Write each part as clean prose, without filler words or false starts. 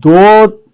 2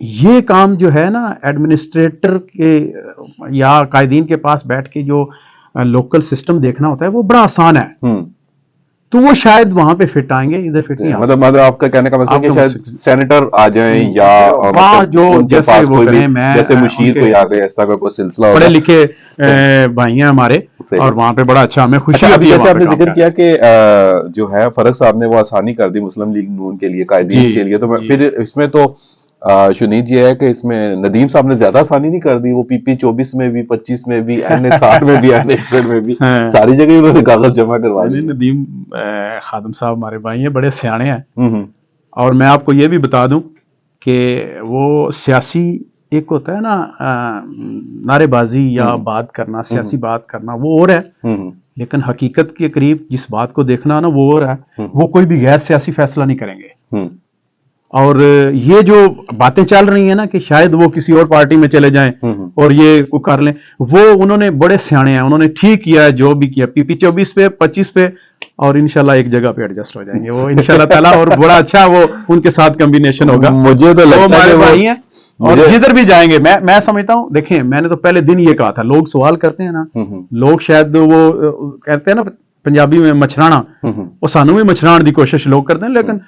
یہ کام جو ہے نا ایڈمنسٹریٹر کے یا قائدین کے پاس بیٹھ کے جو لوکل سسٹم دیکھنا ہوتا ہے وہ بڑا آسان ہے، تو وہ شاید وہاں پہ فٹ آئیں گے، ادھر فٹ نہیں آ سکتے۔ مطلب آپ کا کہنے کا مطلب کہ شاید سینیٹر آ جائیں یا وہاں جو ان کے جیسے پاس وہ کوئی بھی کریں، میں جیسے مشیر کوئی آ گئے، ایسا کا کوئی سلسلہ پڑھے ہوگا۔ لکھے بھائی ہیں ہمارے، اور وہاں پہ بڑا اچھا ہمیں خوشی ابھی ہوتی ہے جیسے وہاں آپ پہ نے کام ذکر کرنے۔ کیا کہ جو ہے فرق صاحب نے وہ آسانی کر دی مسلم لیگ نون کے لیے، قائدین کے لیے، تو پھر اس میں تو شنید یہ ہے کہ اس میں ندیم صاحب نے زیادہ آسانی نہیں کر دی، وہ پی پی 24 میں بھی، 25 میں بھی، این اے 60 میں بھی، این اے 61 میں بھی، ساری جگہ انہوں نے کاغذ جمع کروا دیے۔ ندیم خادم صاحب ہمارے بھائی ہیں، بڑے سیانے ہیں، اور میں آپ کو یہ بھی بتا دوں کہ وہ سیاسی ایک ہوتا ہے نا نعرے بازی یا بات کرنا، سیاسی بات کرنا وہ اور ہے، لیکن حقیقت کے قریب جس بات کو دیکھنا نا وہ اور ہے، وہ کوئی بھی غیر سیاسی فیصلہ نہیں کریں گے۔ اور یہ جو باتیں چل رہی ہیں نا کہ شاید وہ کسی اور پارٹی میں چلے جائیں اور یہ کر لیں، وہ انہوں نے بڑے سیانے ہیں، انہوں نے ٹھیک کیا ہے جو بھی کیا، پی پی 24 پہ 25 پہ، اور انشاءاللہ ایک جگہ پہ ایڈجسٹ ہو جائیں گے وہ انشاءاللہ تعالیٰ، اور بڑا اچھا وہ ان کے ساتھ کمبینیشن ہوگا۔ مجھے تو لگتا ہے بھائی ہیں، اور جدھر بھی جائیں گے میں سمجھتا ہوں، دیکھیں میں نے تو پہلے دن یہ کہا تھا، لوگ سوال کرتے ہیں نا، لوگ شاید وہ کہتے ہیں نا پنجابی میں مچھرانا، وہ سانو بھی مچھران دی کوشش لوگ کرتے ہیں، لیکن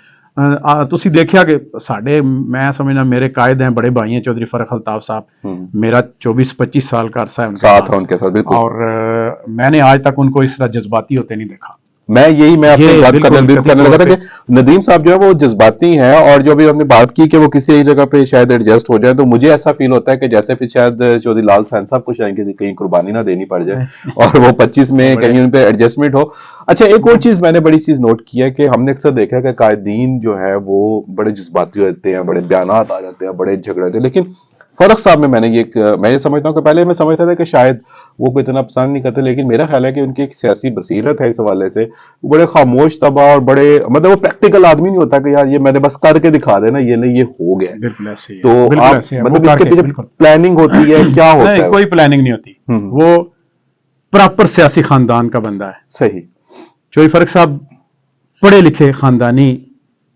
تسی دیکھیا کہ ساڈے میں سمجھنا میرے قائد ہیں، بڑے بھائی ہیں چودھری فرق الطاف صاحب، میرا 24-25 سال کا عرصہ ہے ان کے ساتھ، اور میں نے آج تک ان کو اس طرح جذباتی ہوتے نہیں دیکھا۔ میں اپنی بات کرنے لگا تھا کہ ندیم صاحب جو ہے وہ جذباتی ہیں، اور جو بھی ہم نے بات کی کہ وہ کسی ایک جگہ پہ شاید ایڈجسٹ ہو جائے، تو مجھے ایسا فیل ہوتا ہے کہ جیسے پھر شاید چودھری لال حسین صاحب کو شاید کہیں قربانی نہ دینی پڑ جائے اور وہ 25 میں کہیں ان پہ ایڈجسٹمنٹ ہو۔ اچھا، ایک اور چیز میں نے بڑی چیز نوٹ کی ہے کہ ہم نے اکثر دیکھا کہ قائدین جو ہے وہ بڑے جذباتی ہوتے ہیں، بڑے بیانات آ جاتے ہیں، بڑے جھگڑے ہوتے ہیں، لیکن فرق صاحب میں یہ سمجھتا ہوں کہ پہلے میں سمجھتا تھا کہ شاید وہ کوئی اتنا پسند نہیں کرتے، لیکن میرا خیال ہے کہ ان کی ایک سیاسی بصیرت ہے اس حوالے سے، بڑے خاموش طبع اور بڑے مطلب وہ پریکٹیکل آدمی نہیں ہوتا کہ یار یہ میں نے بس کر کے دکھا دینا، یہ نہیں یہ ہو گیا۔ بالکل ایسے ہی ہے، تو آپ مطلب اس کے پیچھے پلاننگ ہوتی ہے، کیا ہوتا ہے؟ کوئی پلاننگ نہیں ہوتی، وہ پراپر سیاسی خاندان کا بندہ ہے۔ صحیح۔ چودھری فرق صاحب پڑھے لکھے خاندانی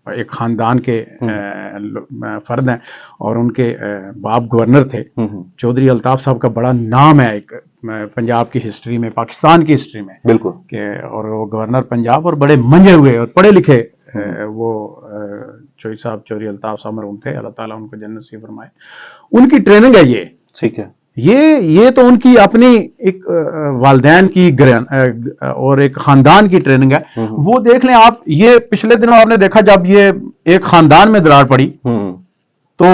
ایک خاندان کے فرد ہیں، اور ان کے باپ گورنر تھے۔ چودھری الطاف صاحب کا بڑا نام ہے ایک پنجاب کی ہسٹری میں، پاکستان کی ہسٹری میں، بالکل، کہ اور وہ گورنر پنجاب، اور بڑے منجے ہوئے اور پڑھے لکھے وہ چودھری صاحب، چودھری الطاف صاحب مرحوم تھے، اللہ تعالیٰ ان کو جنت نصیب فرمائے۔ ان کی ٹریننگ ہے یہ، ٹھیک ہے، یہ تو ان کی اپنی ایک والدین کی اور ایک خاندان کی ٹریننگ ہے۔ وہ دیکھ لیں آپ، یہ پچھلے دنوں آپ نے دیکھا جب یہ ایک خاندان میں دراڑ پڑی، تو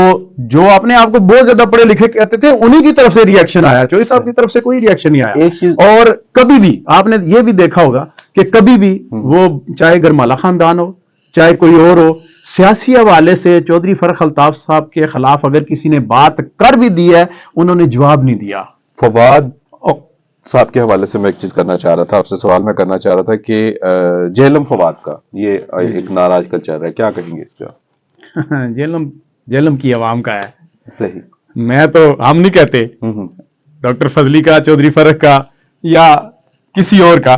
جو اپنے آپ کو بہت زیادہ پڑھے لکھے کہتے تھے انہی کی طرف سے ریئیکشن آیا، چودھری صاحب کی طرف سے کوئی ریئیکشن نہیں آیا۔ اور کبھی بھی آپ نے یہ بھی دیکھا ہوگا کہ کبھی بھی وہ چاہے گرمالا خاندان ہو چاہے کوئی اور ہو، سیاسی حوالے سے چودھری فرق الطاف صاحب کے خلاف اگر کسی نے بات کر بھی دی ہے، انہوں نے جواب نہیں دیا۔ فواد صاحب کے حوالے سے میں ایک چیز کرنا چاہ رہا تھا، آپ سے سوال میں کرنا چاہ رہا تھا کہ جہلم فواد کا یہ ایک نعرہ آج کل چل رہا ہے، کیا کہیں گے اس پہ؟ جہلم کی عوام کا ہے، صحیح، میں تو ہم نہیں کہتے، ڈاکٹر فضلی کا، چودھری فرق کا یا کسی اور کا،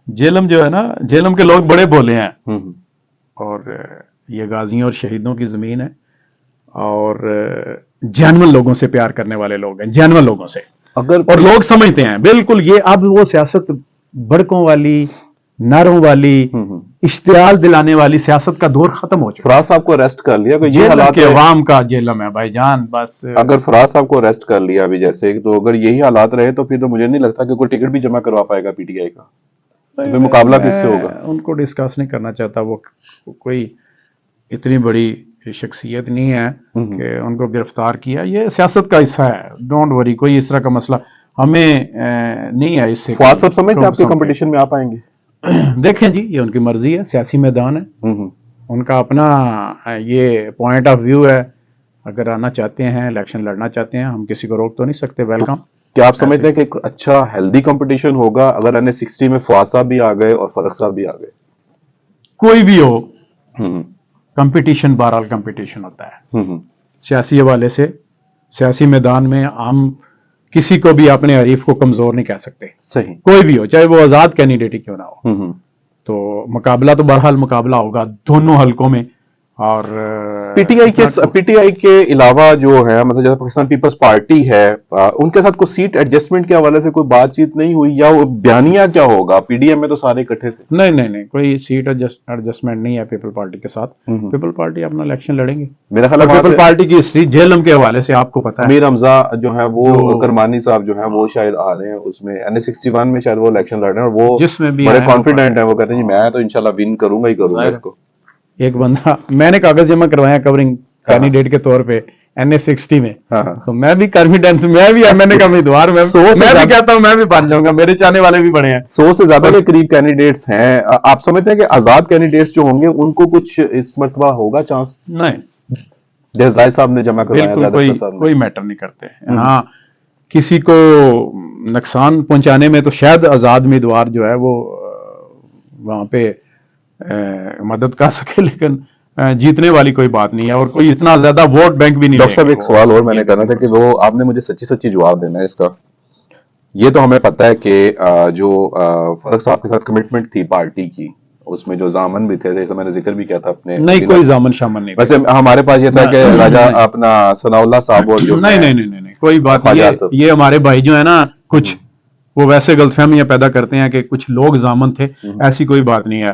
جہلم جو ہے نا، جہلم کے لوگ بڑے بولے ہیں، اور یہ غازیوں اور شہیدوں کی زمین ہے، اور جینون لوگوں سے پیار کرنے والے لوگ ہیں، جینون لوگوں سے، اور لوگ سمجھتے ہیں بالکل یہ اب وہ سیاست بڑکوں والی، نعروں والی، اشتعال دلانے والی سیاست کا دور ختم ہو چکا۔ فراز صاحب کو اریسٹ کر لیا، جہلم کے عوام کا جہلم ہے بھائی جان، بس اگر فراز صاحب کو اریسٹ کر لیا ابھی جیسے، تو اگر یہی حالات رہے تو پھر تو مجھے نہیں لگتا کہ کوئی ٹکٹ بھی جمع کروا پائے گا پی ٹی آئی کا، پھر مقابلہ کس سے ہوگا؟ ان کو ڈسکس نہیں کرنا چاہتا، وہ کوئی اتنی بڑی شخصیت نہیں ہے کہ ان کو گرفتار کیا، یہ سیاست کا حصہ ہے، ڈونٹ وری، کوئی اس طرح کا مسئلہ ہمیں نہیں ہے اس سے۔ فواد صاحب سمجھتے آپ کے کمپٹیشن میں آ پائیں گے؟ دیکھیں جی، یہ ان کی مرضی ہے، سیاسی میدان ہے، ان کا اپنا یہ پوائنٹ آف ویو ہے، اگر آنا چاہتے ہیں، الیکشن لڑنا چاہتے ہیں، ہم کسی کو روک تو نہیں سکتے، ویلکم۔ کیا آپ سمجھتے ہیں کہ ایک اچھا ہیلدی کمپٹیشن ہوگا اگر این اے 60 میں فواد صاحب بھی آ گئے اور فرق صاحب بھی آ گئے؟ کوئی بھی ہو، کمپٹیشن بہرحال کمپٹیشن ہوتا ہے، سیاسی حوالے سے، سیاسی میدان میں ہم کسی کو بھی اپنے حریف کو کمزور نہیں کہہ سکتے، صحیح، کوئی بھی ہو، چاہے وہ آزاد کینڈیڈیٹ ہی کیوں نہ ہو، تو مقابلہ تو بہرحال مقابلہ ہوگا دونوں حلقوں میں، اور پی ٹی آئی کے علاوہ جو ہے مطلب جیسے پاکستان پیپلز پارٹی ہے ان کے ساتھ کوئی سیٹ ایڈجسٹمنٹ کے حوالے سے کوئی بات چیت نہیں ہوئی یا وہ بیانیہ کیا ہوگا؟ پی ڈی ایم میں تو سارے اکٹھے تھے. نہیں کوئی سیٹ ایڈجسٹمنٹ نہیں ہے پیپل پارٹی کے ساتھ. پیپل پارٹی اپنا الیکشن لڑیں گے. میرا خیال ہے پیپل پارٹی کی ہسٹری جہلم کے حوالے سے آپ کو پتا ہے. امیر حمزہ جو ہے وہ کرمانی صاحب جو ہیں وہ شاید آ رہے ہیں اس میں NA61 میں شاید وہ الیکشن لڑ رہے ہیں اور وہ جس میں بھی بڑے کانفیڈنٹ ہیں. وہ کہتے ہیں جی میں تو انشاءاللہ ون کروں گا ہی کروں گا اس کو. ایک بندہ میں نے کاغذ جمع کروایا کورنگ کینڈیڈیٹ کے طور پہ NA60 میں. تو میں بھی کانفیڈنس میں بھی MNA کا امیدوار میں بھی کہتا ہوں میں بھی بن جاؤں گا. میرے چاہنے والے بھی بڑے ہیں. 100 سے زیادہ کے قریب کینڈیڈیٹس ہیں. آپ سمجھتے ہیں کہ آزاد کینڈیڈیٹس جو ہوں گے ان کو کچھ اس مرتبہ ہوگا چانس؟ نہیں جیسے زاہد صاحب نے جمع کروایا بالکل کوئی میٹر نہیں کرتے. ہاں کسی کو نقصان پہنچانے میں تو شاید آزاد امیدوار جو ہے وہ وہاں پہ مدد کر سکے لیکن جیتنے والی کوئی بات نہیں ہے اور کوئی اتنا زیادہ ووٹ بینک بھی نہیں. ڈاکٹر صاحب ایک سوال اور میں نے کرنا تھا کہ وہ آپ نے مجھے سچی جواب دینا ہے اس کا. یہ تو ہمیں پتہ ہے کہ جو فرق صاحب کے ساتھ کمٹمنٹ تھی پارٹی کی اس میں جو ضامن بھی تھے جیسے میں نے ذکر بھی کیا تھا اپنے. نہیں کوئی ضامن شامن نہیں. ویسے ہمارے پاس یہ تھا کہ راجہ اپنا ثناء اللہ صاحب اور جو نہیں کوئی بات نہیں. یہ ہمارے بھائی جو ہے نا کچھ وہ ویسے غلط فہمیاں پیدا کرتے ہیں کہ کچھ لوگ ضامن تھے. ایسی کوئی بات نہیں ہے.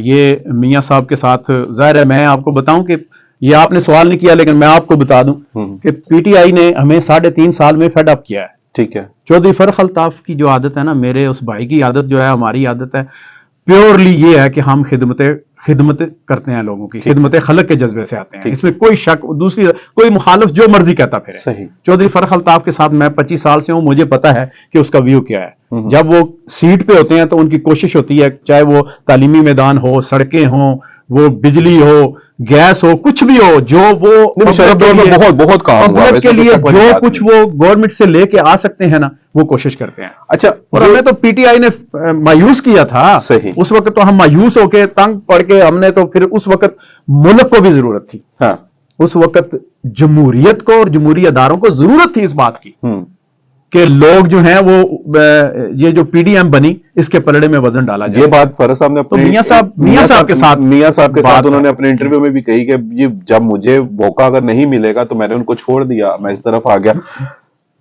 یہ میاں صاحب کے ساتھ ظاہر ہے میں آپ کو بتاؤں کہ یہ آپ نے سوال نہیں کیا لیکن میں آپ کو بتا دوں کہ پی ٹی آئی نے ہمیں 3.5 سال میں فیڈ اپ کیا ہے. ٹھیک ہے. چودھری فرخ الطاف کی جو عادت ہے نا میرے اس بھائی کی عادت جو ہے ہماری عادت ہے پیورلی یہ ہے کہ ہم خدمت کرتے ہیں لوگوں کی. خدمت خلق کے جذبے سے آتے ہیں. اس میں کوئی شک دوسری کوئی مخالف جو مرضی کہتا پھر صحیح. چودھری فرخ الطاف کے ساتھ میں 25 سال سے ہوں. مجھے پتا ہے کہ اس کا ویو کیا ہے. جب وہ سیٹ پہ ہوتے ہیں تو ان کی کوشش ہوتی ہے چاہے وہ تعلیمی میدان ہو سڑکیں ہوں وہ بجلی ہو گیس ہو کچھ بھی ہو جو وہ بہت کام کے لیے جو کچھ وہ گورنمنٹ سے لے کے آ سکتے ہیں نا وہ کوشش کرتے ہیں. اچھا اور ہمیں تو پی ٹی آئی نے مایوس کیا تھا. صحیح. اس وقت تو ہم مایوس ہو کے تنگ پڑ کے ہم نے تو پھر اس وقت ملک کو بھی ضرورت تھی. اس وقت جمہوریت کو اور جمہوری اداروں کو ضرورت تھی اس بات کی کہ لوگ جو ہیں وہ یہ جو پی ڈی ایم بنی اس کے پلڑے میں وزن ڈالا جائے. یہ بات فرخ صاحب نے میاں صاحب کے ساتھ انہوں نے اپنے انٹرویو میں بھی کہی کہ جب مجھے موقع اگر نہیں ملے گا تو میں نے ان کو چھوڑ دیا میں اس طرف آ گیا.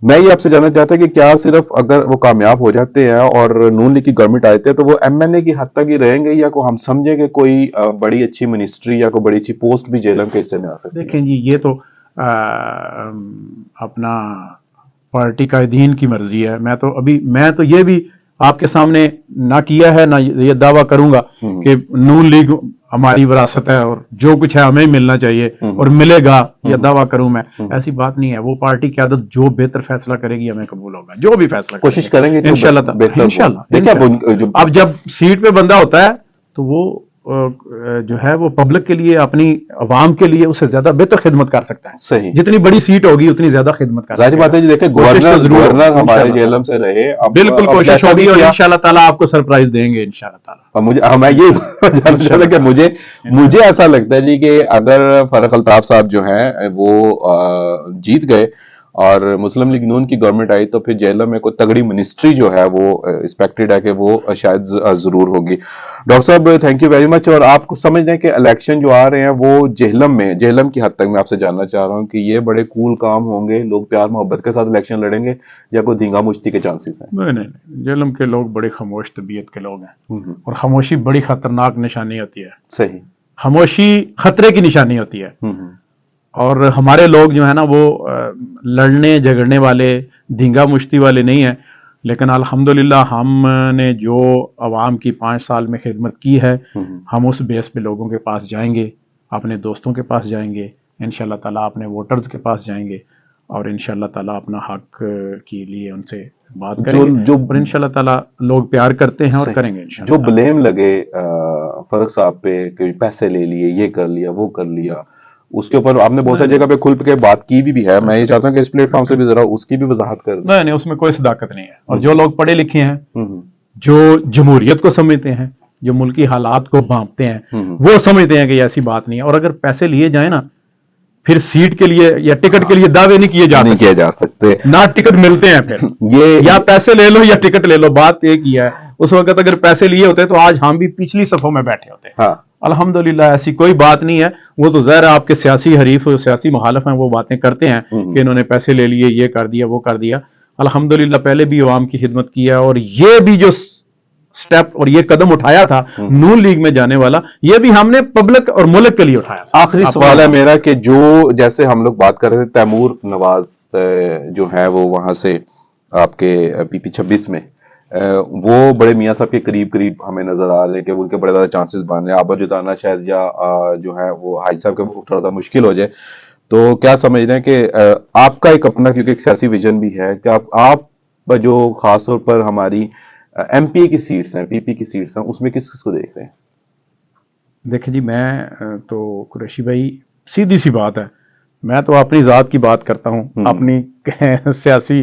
میں یہ آپ سے جاننا چاہتا کہ کیا صرف اگر وہ کامیاب ہو جاتے ہیں اور نون لیگ کی گورنمنٹ آتے ہیں تو وہ MNA کی حد تک ہی رہیں گے یا ہم سمجھیں کہ کوئی بڑی اچھی منسٹری یا کوئی بڑی اچھی پوسٹ بھی جیلم کے حصے میں آ سکتی ہے؟ دیکھیں جی یہ تو اپنا پارٹی قائدین کی مرضی ہے. میں تو یہ بھی آپ کے سامنے نہ کیا ہے نہ یہ دعویٰ کروں گا کہ نون لیگ ہماری وراثت ہے اور جو کچھ ہے ہمیں ملنا چاہیے اور ملے گا یہ دعویٰ کروں میں. ایسی بات نہیں ہے. وہ پارٹی قیادت جو بہتر فیصلہ کرے گی ہمیں قبول ہوگا. جو بھی فیصلہ کوشش کریں گے انشاءاللہ. اب جب سیٹ پہ بندہ ہوتا ہے تو وہ جو ہے وہ پبلک کے لیے اپنی عوام کے لیے اس سے زیادہ بہتر خدمت کر سکتا ہے. صحیح. جتنی بڑی سیٹ ہوگی اتنی زیادہ خدمت کر سکتا ہے. ظاہر بات ہے جی دیکھیں گورنر ہمارے جیلم سے رہے. بالکل کوشش ہوگی اور انشاءاللہ تعالیٰ آپ کو سرپرائز دیں گے انشاءاللہ تعالیٰ. میں یہ جاننا چاہتا کہ مجھے ایسا لگتا ہے جی کہ اگر فرخ الطاف صاحب جو ہیں وہ جیت گئے اور مسلم لیگ نون کی گورنمنٹ آئی تو پھر جیلم میں کوئی تگڑی منسٹری جو ہے وہ ایکسپیکٹڈ ہے کہ وہ شاید ضرور ہوگی. ڈاکٹر صاحب تھینک یو ویری مچ. اور آپ کو سمجھ رہے ہیں کہ الیکشن جو آ رہے ہیں وہ جہلم کی حد تک میں آپ سے جاننا چاہ رہا ہوں کہ یہ بڑے کول کام ہوں گے لوگ پیار محبت کے ساتھ الیکشن لڑیں گے یا کوئی دھینگا مشتی کے چانسز ہیں؟ نہیں جہلم کے لوگ بڑے خاموش طبیعت کے لوگ ہیں اور خاموشی بڑی خطرناک نشانی ہوتی ہے. صحیح. خاموشی خطرے کی نشانی ہوتی ہے. اور ہمارے لوگ جو ہے نا وہ لڑنے جھگڑنے والے دھینگا مشتی والے نہیں ہیں لیکن الحمدللہ ہم نے جو عوام کی 5 سال میں خدمت کی ہے ہم اس بیس پہ لوگوں کے پاس جائیں گے اپنے دوستوں کے پاس جائیں گے انشاءاللہ تعالیٰ اپنے ووٹرز کے پاس جائیں گے اور انشاءاللہ تعالیٰ اپنا حق کے لیے ان سے بات کریں گے اور انشاءاللہ تعالیٰ لوگ پیار کرتے ہیں اور کریں گے انشاءاللہ. جو بلیم لگے فرق صاحب پہ کہ پیسے لے لیے یہ کر لیا وہ کر لیا اس کے اوپر آپ نے بہت ساری جگہ پہ کھل کے بات کی بھی ہے. میں یہ چاہتا ہوں کہ اس پلیٹ فارم سے بھی ذرا اس کی بھی وضاحت کر دیں. نہیں اس میں کوئی صداقت نہیں ہے. اور جو لوگ پڑھے لکھے ہیں جو جمہوریت کو سمجھتے ہیں جو ملکی حالات کو بھانپتے ہیں وہ سمجھتے ہیں کہ ایسی بات نہیں ہے. اور اگر پیسے لیے جائیں نا پھر سیٹ کے لیے یا ٹکٹ کے لیے دعوے نہیں کیے جا سکتے نہ ٹکٹ ملتے ہیں. پھر یہ یا پیسے لے لو یا ٹکٹ لے لو بات ایک ہی ہے. اس وقت اگر پیسے لیے ہوتے تو آج ہم بھی پچھلی صفوں میں بیٹھے ہوتے. الحمدللہ ایسی کوئی بات نہیں ہے. وہ تو ظاہر ہے آپ کے سیاسی حریف سیاسی مخالف ہیں, وہ باتیں کرتے ہیں کہ انہوں نے پیسے لے لیے, یہ کر دیا وہ کر دیا. الحمدللہ پہلے بھی عوام کی خدمت کی ہے, اور یہ بھی جو سٹیپ اور یہ قدم اٹھایا تھا نون لیگ میں جانے والا, یہ بھی ہم نے پبلک اور ملک کے لیے اٹھایا. آخری سوال ہے میرا کہ جو جیسے ہم لوگ بات کر رہے تھے تیمور نواز جو ہے وہ وہاں سے آپ کے پی پی 26 میں وہ بڑے میاں صاحب کے قریب ہمیں نظر آ رہے ہیں کہ ان کے بڑے زیادہ چانسز بن رہے ہیں. آبا جتانا شاید یا جو ہے وہ حاج صاحب کے تھوڑا سا مشکل ہو جائے. تو کیا سمجھ رہے ہیں کہ آپ کا ایک اپنا کیونکہ ایک سیاسی ویژن بھی ہے کہ آپ جو خاص طور پر ہماری ایم پی کی سیٹس ہیں, پی پی کی سیٹس ہیں, اس میں کس کو دیکھ رہے ہیں؟ دیکھیں جی, میں تو قریشی بھائی سیدھی سی بات ہے, میں تو اپنی ذات کی بات کرتا ہوں, اپنی سیاسی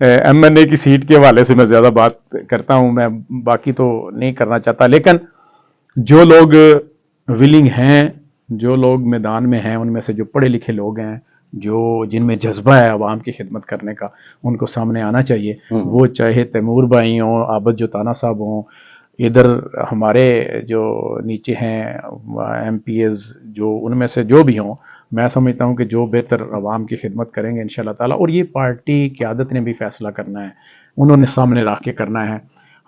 ایم این اے کی سیٹ کے حوالے سے میں زیادہ بات کرتا ہوں, میں باقی تو نہیں کرنا چاہتا. لیکن جو لوگ ولنگ ہیں, جو لوگ میدان میں ہیں, ان میں سے جو پڑھے لکھے لوگ ہیں, جو جن میں جذبہ ہے عوام کی خدمت کرنے کا, ان کو سامنے آنا چاہیے. وہ چاہے تیمور بھائی ہوں, عابد جتانا صاحب ہوں, ادھر ہمارے جو نیچے ہیں ایم پی ایز, جو ان میں سے جو بھی ہوں, میں سمجھتا ہوں کہ جو بہتر عوام کی خدمت کریں گے انشاءاللہ تعالیٰ. اور یہ پارٹی قیادت نے بھی فیصلہ کرنا ہے, انہوں نے سامنے رکھ کے کرنا ہے.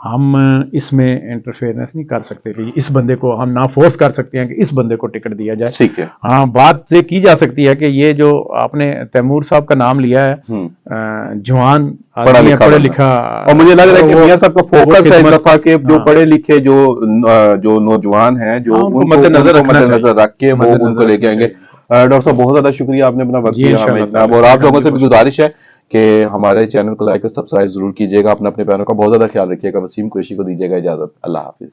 ہم اس میں انٹرفیئرنس نہیں کر سکتے کہ اس بندے کو ہم نہ فورس کر سکتے ہیں کہ اس بندے کو ٹکٹ دیا جائے. ٹھیک ہے, ہاں بات یہ کی جا سکتی ہے کہ یہ جو آپ نے تیمور صاحب کا نام لیا ہے, جوان آدمی ہے, پڑھا لکھا, اور مجھے لگ رہا ہے کہ میاں صاحب کا فوکس ہے اس دفعہ کہ جو پڑھے لکھے جو نوجوان ہیں جو ان کو مد نظر رکھ کے وہ ان کو لے کے آئیں گے. ڈاکٹر صاحب بہت زیادہ شکریہ, آپ نے اپنا وقت دیا ہمیں, اور آپ لوگوں سے بھی گزارش ہے کہ ہمارے چینل کو لائک اور سبسکرائب ضرور کیجیے گا. اپنے پیاروں کا بہت زیادہ خیال رکھیے گا. وسیم قریشی کو دیجیے گا اجازت. اللہ حافظ.